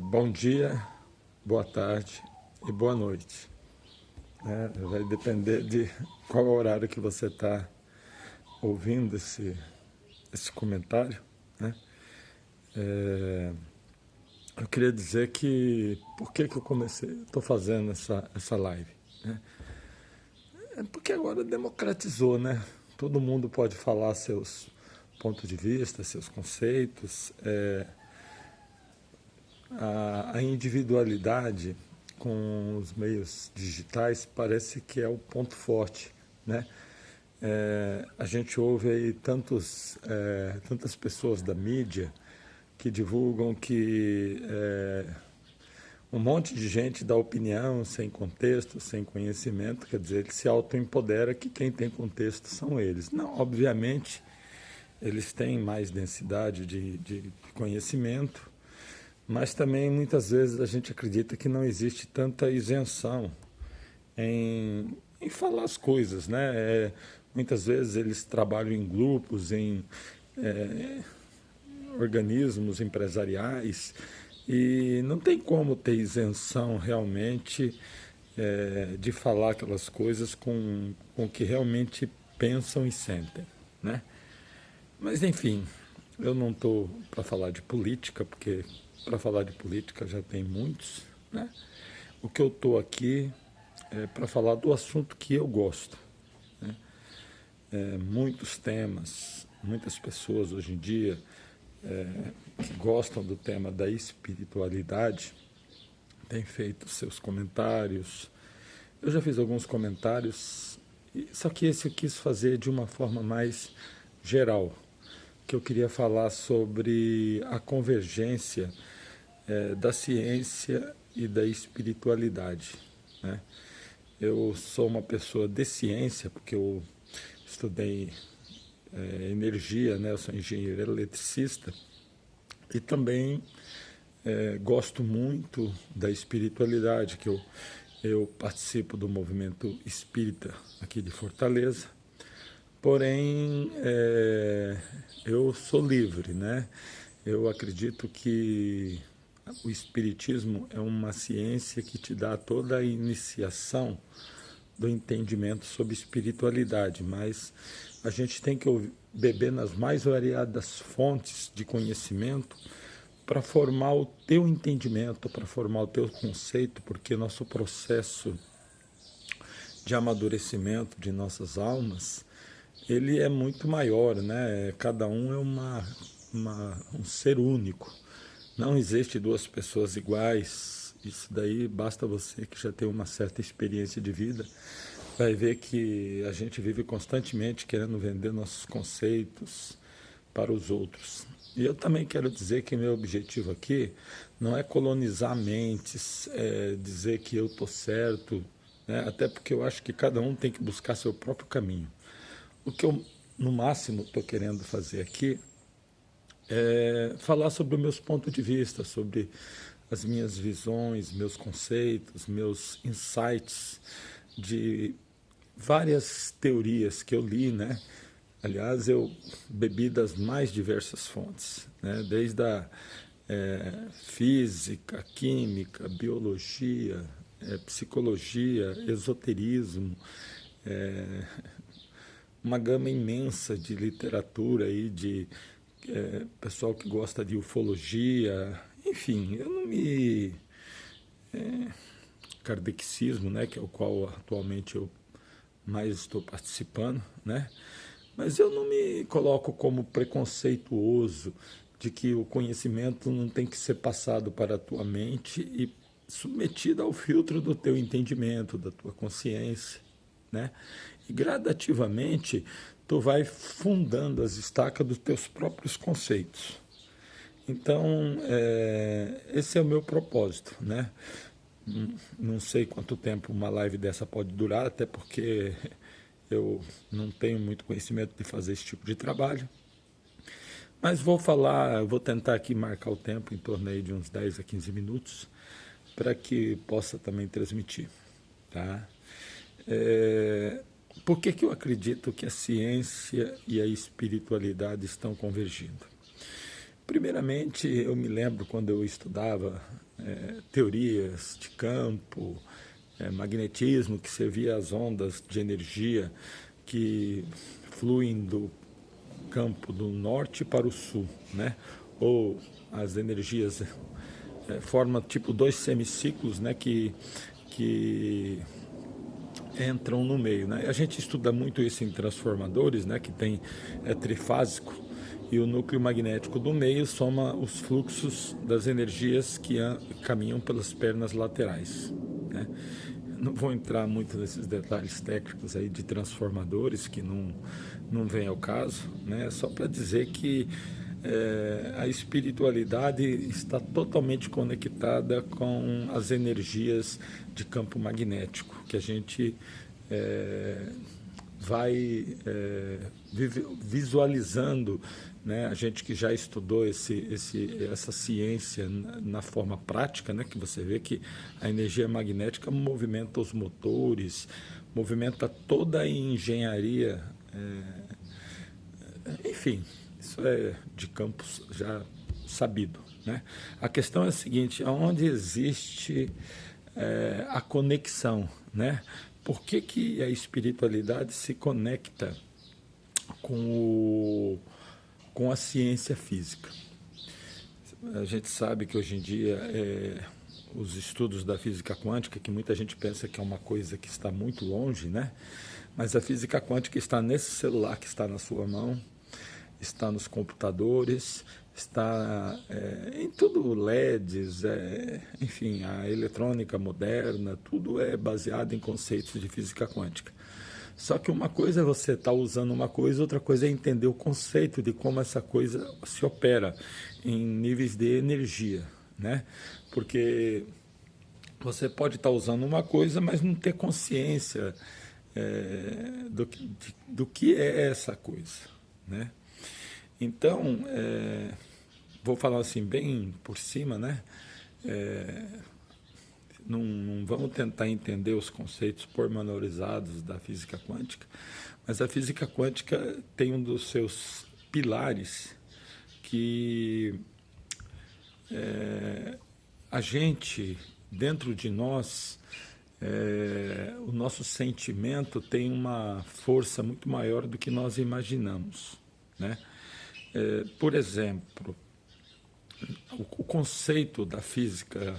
Bom dia, boa tarde e boa noite. Vai depender de qual horário que você está ouvindo esse comentário. Né? É, eu queria dizer que por que eu estou fazendo essa live. Né? É porque agora democratizou, né? Todo mundo pode falar seus pontos de vista, seus conceitos. A individualidade com os meios digitais parece que é o ponto forte, né? A gente ouve aí tantas pessoas da mídia que divulgam que um monte de gente dá opinião sem contexto, sem conhecimento, quer dizer, ele se autoempodera que quem tem contexto são eles. Não, obviamente, eles têm mais densidade de conhecimento, mas também muitas vezes a gente acredita que não existe tanta isenção em falar as coisas, né? Muitas vezes eles trabalham em grupos, em é, organismos empresariais e não tem como ter isenção realmente de falar aquelas coisas com o que realmente pensam e sentem, né? Mas enfim, eu não estou para falar de política, porque para falar de política já tem muitos, né? O que eu estou aqui é para falar do assunto que eu gosto. Né? Muitos temas, muitas pessoas hoje em dia que gostam do tema da espiritualidade têm feito seus comentários. Eu já fiz alguns comentários, só que esse eu quis fazer de uma forma mais geral, que eu queria falar sobre a convergência da ciência e da espiritualidade. Né? Eu sou uma pessoa de ciência, porque eu estudei energia, né? Eu sou engenheiro eletricista, e também gosto muito da espiritualidade, que eu participo do movimento espírita aqui de Fortaleza, porém eu sou livre, né? Eu acredito que o espiritismo é uma ciência que te dá toda a iniciação do entendimento sobre espiritualidade, mas a gente tem que beber nas mais variadas fontes de conhecimento para formar o teu entendimento, para formar o teu conceito, porque nosso processo de amadurecimento de nossas almas, ele é muito maior, né? Cada um é um ser único. Não existe duas pessoas iguais. Isso daí basta você que já tem uma certa experiência de vida, vai ver que a gente vive constantemente querendo vender nossos conceitos para os outros. E eu também quero dizer que meu objetivo aqui não é colonizar mentes, dizer que eu estou certo, né? Até porque eu acho que cada um tem que buscar seu próprio caminho. O que eu, no máximo, estou querendo fazer aqui falar sobre os meus pontos de vista, sobre as minhas visões, meus conceitos, meus insights de várias teorias que eu li, né? Aliás, eu bebi das mais diversas fontes, né? Desde a física, química, biologia, psicologia, esoterismo, é, uma gama imensa de literatura aí, de pessoal que gosta de ufologia, enfim, eu não me kardexismo, né, que é o qual atualmente eu mais estou participando, né? Mas eu não me coloco como preconceituoso de que o conhecimento não tem que ser passado para a tua mente e submetido ao filtro do teu entendimento, da tua consciência, né? E gradativamente tu vai fundando as estacas dos teus próprios conceitos. Então, esse é o meu propósito, né? Não sei quanto tempo uma live dessa pode durar, até porque eu não tenho muito conhecimento de fazer esse tipo de trabalho. Mas vou falar, vou tentar aqui marcar o tempo em torno aí de uns 10 a 15 minutos, para que possa também transmitir. Tá? Por que eu acredito que a ciência e a espiritualidade estão convergindo? Primeiramente, eu me lembro quando eu estudava teorias de campo, magnetismo, que servia às ondas de energia que fluem do campo do norte para o sul, né? Ou as energias formam tipo dois semiciclos, né? Que entram no meio, né? A gente estuda muito isso em transformadores, né? Que tem trifásico e o núcleo magnético do meio soma os fluxos das energias que caminham pelas pernas laterais, né? Não vou entrar muito nesses detalhes técnicos aí de transformadores, que não vem ao caso, né? Só para dizer que a espiritualidade está totalmente conectada com as energias de campo magnético, que a gente vai visualizando, né? A gente que já estudou essa ciência na forma prática, né? Que você vê que a energia magnética movimenta os motores, movimenta toda a engenharia, enfim, isso é de campos já sabido, né? A questão é a seguinte: onde existe a conexão, né? Por que a espiritualidade se conecta com a ciência física? A gente sabe que hoje em dia os estudos da física quântica, que muita gente pensa que é uma coisa que está muito longe, né? Mas a física quântica está nesse celular que está na sua mão, está nos computadores, está em tudo, LEDs, enfim, a eletrônica moderna, tudo é baseado em conceitos de física quântica. Só que uma coisa é você estar usando uma coisa, outra coisa é entender o conceito de como essa coisa se opera em níveis de energia, né? Porque você pode estar usando uma coisa, mas não ter consciência do que é essa coisa, né? Então, vou falar assim bem por cima, né? Não vamos tentar entender os conceitos pormenorizados da física quântica, mas a física quântica tem um dos seus pilares que a gente, dentro de nós, o nosso sentimento tem uma força muito maior do que nós imaginamos, né? Por exemplo, o conceito da física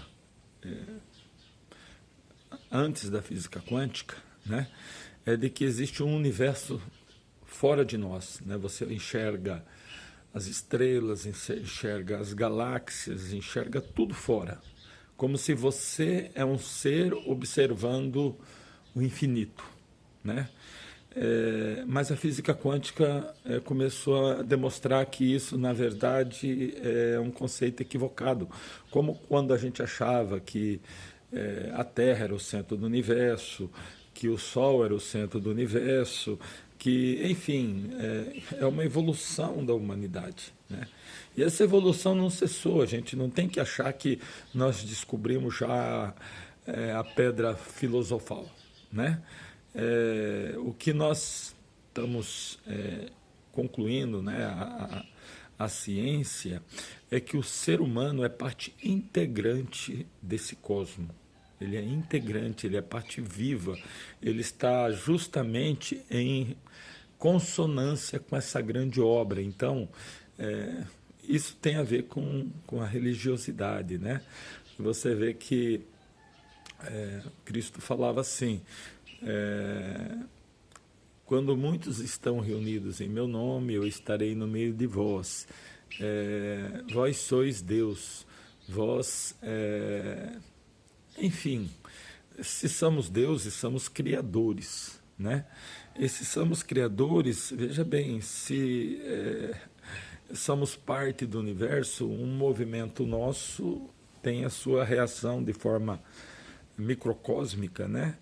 antes da física quântica, né, é de que existe um universo fora de nós, né? Você enxerga as estrelas, enxerga as galáxias, enxerga tudo fora, como se você é um ser observando o infinito, né? Mas a física quântica começou a demonstrar que isso, na verdade, é um conceito equivocado. Como quando a gente achava que a Terra era o centro do universo, que o Sol era o centro do universo, que, enfim, é uma evolução da humanidade, né? E essa evolução não cessou. A gente não tem que achar que nós descobrimos já a pedra filosofal, né? O que nós estamos concluindo, né, a ciência, é que o ser humano é parte integrante desse cosmo. Ele é integrante, ele é parte viva, ele está justamente em consonância com essa grande obra. Então, isso tem a ver com a religiosidade, né? Você vê que Cristo falava assim: quando muitos estão reunidos em meu nome, eu estarei no meio de vós. Vós sois Deus, vós, enfim, se somos deuses, somos criadores, né? E se somos criadores, veja bem, se somos parte do universo, um movimento nosso tem a sua reação de forma microcósmica, né?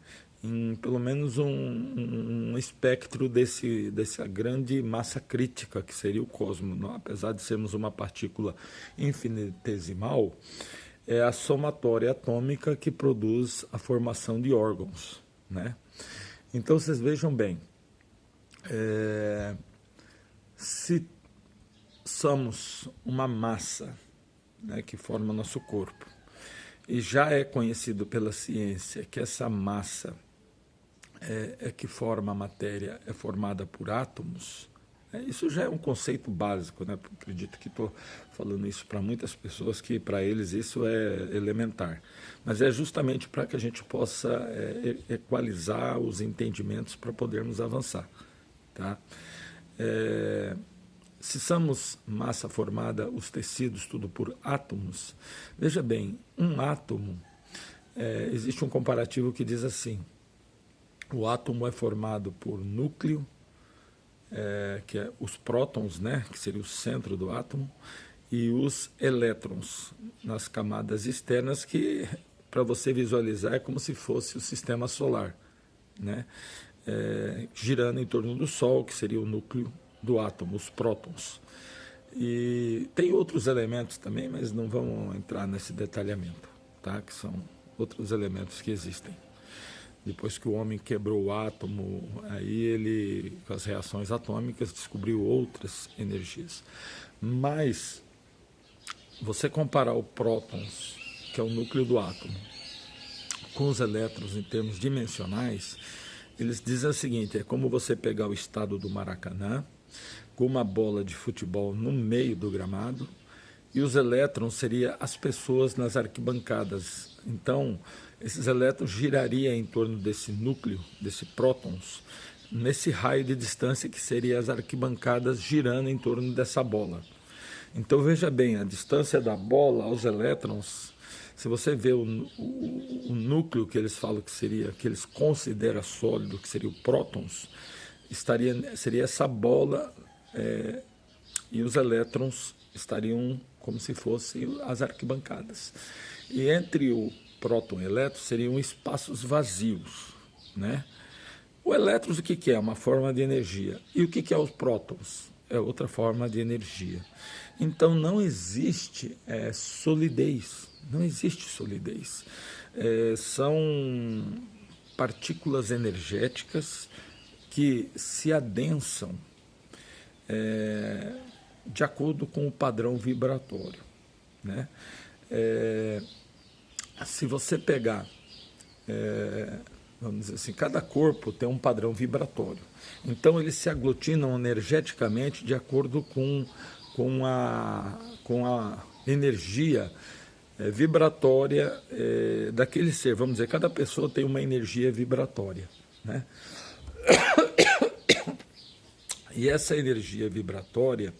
Em pelo menos um espectro dessa grande massa crítica que seria o cosmos. Apesar de sermos uma partícula infinitesimal, é a somatória atômica que produz a formação de órgãos, né? Então vocês vejam bem, se somos uma massa, né, que forma nosso corpo. E já é conhecido pela ciência que essa massa que forma a matéria é formada por átomos. Isso já é um conceito básico, né? Acredito que estou falando isso para muitas pessoas, que para eles isso é elementar. Mas é justamente para que a gente possa equalizar os entendimentos para podermos avançar. Tá? Se somos massa formada, os tecidos, tudo por átomos, veja bem, um átomo, existe um comparativo que diz assim: o átomo é formado por núcleo, que é os prótons, né, que seria o centro do átomo, e os elétrons nas camadas externas, que para você visualizar é como se fosse o sistema solar, né, girando em torno do Sol, que seria o núcleo do átomo, os prótons. E tem outros elementos também, mas não vamos entrar nesse detalhamento, tá? Que são outros elementos que existem. Depois que o homem quebrou o átomo, aí ele, com as reações atômicas, descobriu outras energias. Mas, você comparar o prótons, que é o núcleo do átomo, com os elétrons em termos dimensionais, eles dizem o seguinte: é como você pegar o estado do Maracanã, com uma bola de futebol no meio do gramado, e os elétrons seriam as pessoas nas arquibancadas. Então, esses elétrons girariam em torno desse núcleo, desse prótons, nesse raio de distância que seria as arquibancadas girando em torno dessa bola. Então, veja bem, a distância da bola aos elétrons, se você vê o núcleo que eles falam que seria, que eles consideram sólido, que seria o prótons, seria essa bola, e os elétrons estariam como se fossem as arquibancadas. E entre o próton e o elétron seriam espaços vazios, né? O elétron, o que é? Uma forma de energia. E o que é os prótons? É outra forma de energia. Então não existe solidez, não existe solidez. São partículas energéticas que se adensam de acordo com o padrão vibratório, né? Se você pegar, vamos dizer assim, cada corpo tem um padrão vibratório. Então, eles se aglutinam energeticamente de acordo com a energia vibratória daquele ser. Vamos dizer, cada pessoa tem uma energia vibratória, né? E essa energia vibratória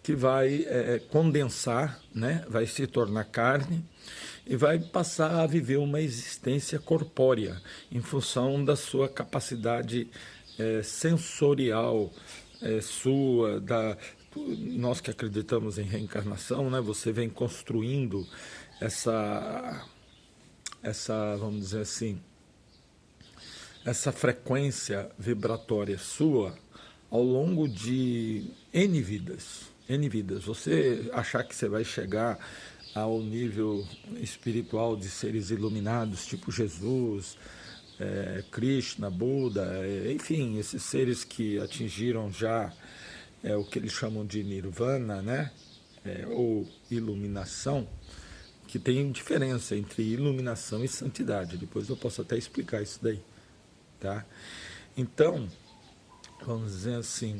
que vai condensar, né? Vai se tornar carne e vai passar a viver uma existência corpórea em função da sua capacidade sensorial, sua, nós que acreditamos em reencarnação, né? Você vem construindo essa, vamos dizer assim, essa frequência vibratória sua ao longo de N vidas. N vidas. Você achar que você vai chegar ao nível espiritual de seres iluminados, tipo Jesus, Krishna, Buda, enfim, esses seres que atingiram já o que eles chamam de nirvana, né? Ou iluminação, que tem diferença entre iluminação e santidade. Depois eu posso até explicar isso daí, tá? Então, vamos dizer assim,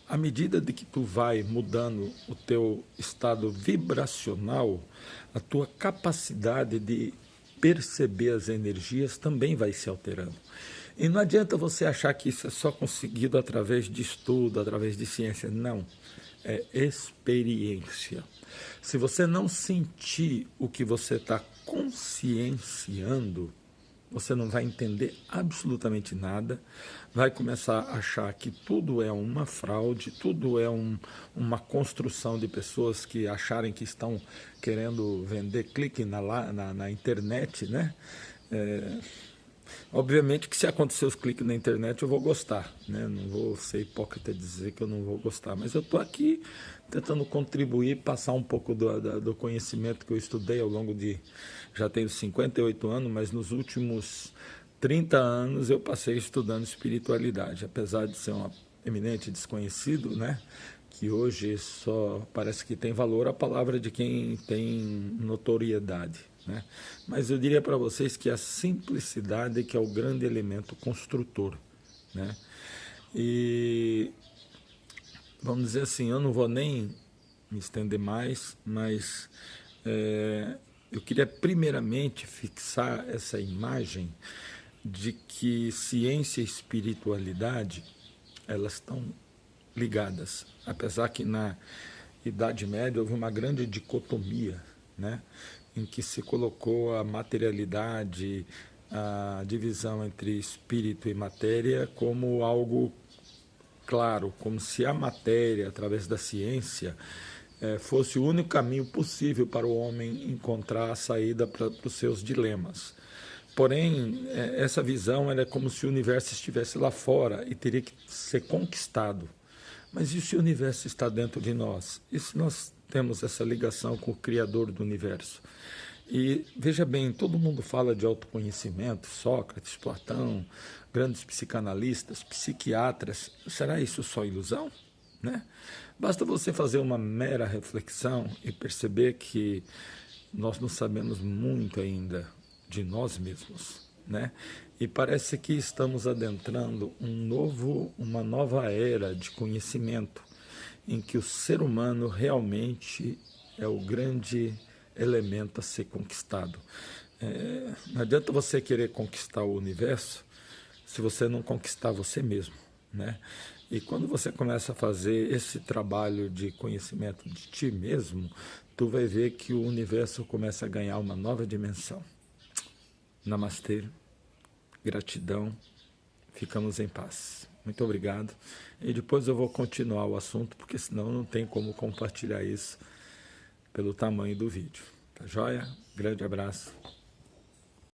à medida de que tu vai mudando o teu estado vibracional, a tua capacidade de perceber as energias também vai se alterando. E não adianta você achar que isso é só conseguido através de estudo, através de ciência. Não, é experiência. Se você não sentir o que você está conscienciando, você não vai entender absolutamente nada, vai começar a achar que tudo é uma fraude, tudo é uma construção de pessoas que acharem que estão querendo vender clique na internet, né? Obviamente que se acontecer os cliques na internet eu vou gostar, né? Não vou ser hipócrita e dizer que eu não vou gostar, mas eu estou aqui tentando contribuir, passar um pouco do conhecimento que eu estudei ao longo de... Já tenho 58 anos, mas nos últimos 30 anos eu passei estudando espiritualidade, apesar de ser um eminente desconhecido, né? que hoje só parece que tem valor a palavra de quem tem notoriedade, né? Mas eu diria para vocês que a simplicidade que é o grande elemento construtor, né? E vamos dizer assim, eu não vou nem me estender mais, mas eu queria primeiramente fixar essa imagem de que ciência e espiritualidade elas estão ligadas, apesar que na Idade Média houve uma grande dicotomia, né, em que se colocou a materialidade, a divisão entre espírito e matéria como algo claro, como se a matéria, através da ciência, fosse o único caminho possível para o homem encontrar a saída para os seus dilemas. Porém, essa visão é como se o universo estivesse lá fora e teria que ser conquistado. Mas e se o universo está dentro de nós? E se nós temos essa ligação com o Criador do universo? E veja bem, todo mundo fala de autoconhecimento, Sócrates, Platão, grandes psicanalistas, psiquiatras. Será isso só ilusão? Né? Basta você fazer uma mera reflexão e perceber que nós não sabemos muito ainda de nós mesmos, né? E parece que estamos adentrando uma nova era de conhecimento, em que o ser humano realmente é o grande elemento a ser conquistado. Não adianta você querer conquistar o universo se você não conquistar você mesmo, né? E quando você começa a fazer esse trabalho de conhecimento de ti mesmo, tu vai ver que o universo começa a ganhar uma nova dimensão. Namastê, gratidão, ficamos em paz. Muito obrigado. E depois eu vou continuar o assunto, porque senão não tem como compartilhar isso pelo tamanho do vídeo. Tá joia? Grande abraço.